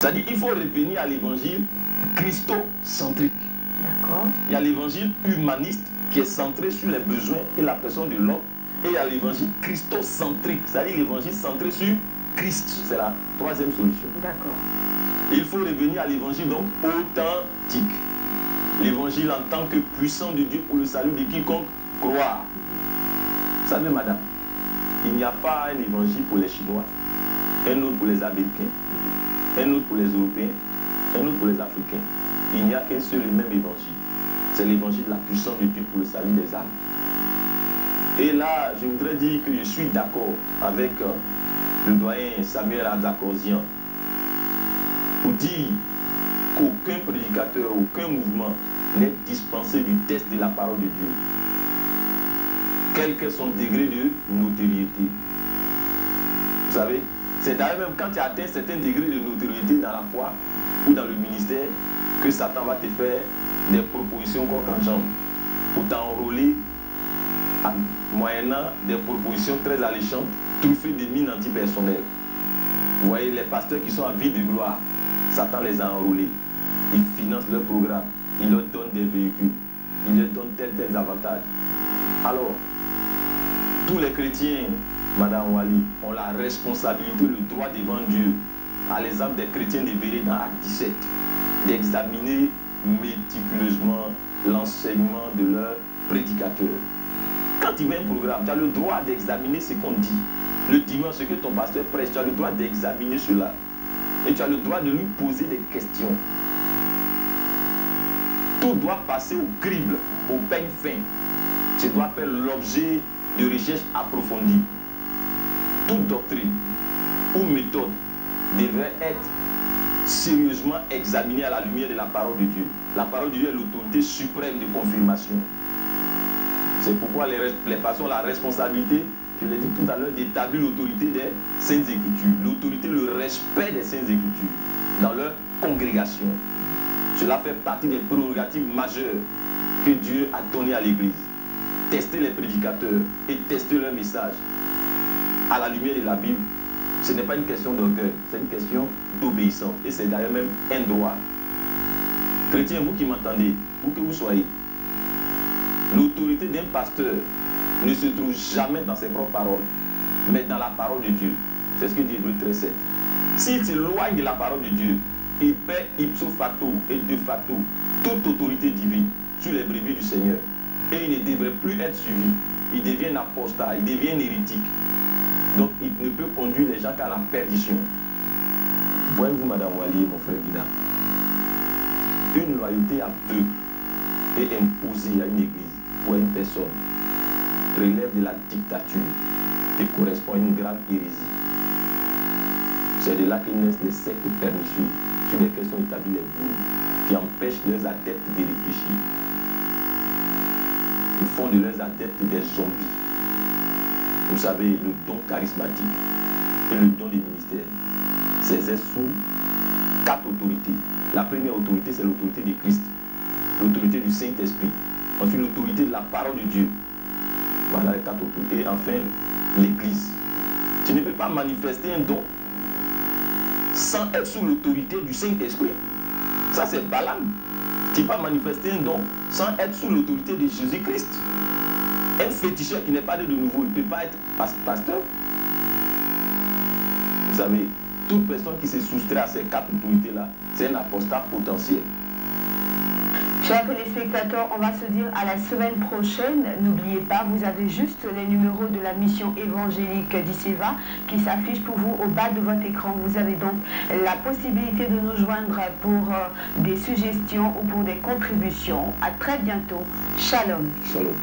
C'est-à-dire qu'il faut revenir à l'évangile christocentrique. D'accord. Il y a l'évangile humaniste qui est centré sur les besoins et la personne de l'homme. Et il y a l'évangile christocentrique, c'est-à-dire l'évangile centré sur Christ. C'est la troisième solution. D'accord. Il faut revenir à l'évangile donc authentique. L'évangile en tant que puissant de Dieu pour le salut de quiconque croit. Vous savez, madame, il n'y a pas un évangile pour les Chinois, un autre pour les Américains, un autre pour les Européens, un autre pour les Africains. Il n'y a qu'un seul et même évangile. C'est l'évangile de la puissance de Dieu pour le salut des âmes. Et là, je voudrais dire que je suis d'accord avec le doyen Samuel Adakorzian pour dire qu'aucun prédicateur, aucun mouvement n'est dispensé du test de la parole de Dieu, quel que soit son degré de notoriété. Vous savez, c'est d'ailleurs même quand tu atteins certains degrés de notoriété dans la foi ou dans le ministère que Satan va te faire des propositions coq en jambe pour t'enrôler moyennant des propositions très alléchantes, truffées de mines antipersonnelles. Vous voyez, les pasteurs qui sont en vie de gloire, Satan les a enrôlés. Il finance leur programme, il leur donne des véhicules, il leur donne tels avantages. Alors, tous les chrétiens, Madame Wali, ont la responsabilité, le droit devant Dieu, à l'exemple des chrétiens de Béret dans Acte 17, d'examiner méticuleusement l'enseignement de leur prédicateur. Quand il met un programme, tu as le droit d'examiner ce qu'on dit. Le dimanche, ce que ton pasteur prêche, tu as le droit d'examiner cela. Et tu as le droit de lui poser des questions. Tout doit passer au crible, au peigne fin. Tu dois faire l'objet de recherches approfondies. Toute doctrine ou méthode devrait être sérieusement examinée à la lumière de la parole de Dieu. La parole de Dieu est l'autorité suprême de confirmation. C'est pourquoi les pasteurs ont la responsabilité, je l'ai dit tout à l'heure, d'établir l'autorité des Saintes Écritures. L'autorité, le respect des Saintes Écritures dans leur congrégation. Cela fait partie des prérogatives majeures que Dieu a données à l'Église. Tester les prédicateurs et tester leur message à la lumière de la Bible, ce n'est pas une question d'orgueil, c'est une question d'obéissance. Et c'est d'ailleurs même un droit. Chrétiens, vous qui m'entendez, où que vous soyez, l'autorité d'un pasteur ne se trouve jamais dans ses propres paroles, mais dans la parole de Dieu. C'est ce que dit Hébreux 13:7. S'il s'éloigne de la parole de Dieu, il perd ipso facto et de facto toute autorité divine sur les brebis du Seigneur. Et il ne devrait plus être suivi. Il devient un apostat, il devient un hérétique. Donc il ne peut conduire les gens qu'à la perdition. Voyez-vous, Madame Wali et mon frère Guida, une loyauté aveugle et imposée à une église ou à une personne relève de la dictature et correspond à une grande hérésie. C'est de là que naissent les sectes pernicieuses sur lesquelles sont établis les bourgs, qui empêchent leurs adeptes de réfléchir. Ils font de leurs adeptes des zombies. Vous savez, le don charismatique et le don des ministères, c'est sous 4 autorités. La première autorité, c'est l'autorité de Christ, l'autorité du Saint-Esprit. Ensuite, l'autorité de la parole de Dieu. Voilà les 4 autorités. Et enfin, l'Église. Tu ne peux pas manifester un don sans être sous l'autorité du Saint-Esprit. Ça, c'est Balaam. Tu ne peux pas manifester un don sans être sous l'autorité de Jésus-Christ. Un féticheur qui n'est pas né de nouveau, il ne peut pas être pasteur. Vous savez, toute personne qui se soustrait à ces 4 autorités-là, c'est un apostat potentiel. Chers téléspectateurs, on va se dire à la semaine prochaine. N'oubliez pas, vous avez juste les numéros de la mission évangélique d'Iceva qui s'affichent pour vous au bas de votre écran. Vous avez donc la possibilité de nous joindre pour des suggestions ou pour des contributions. À très bientôt. Shalom. Shalom.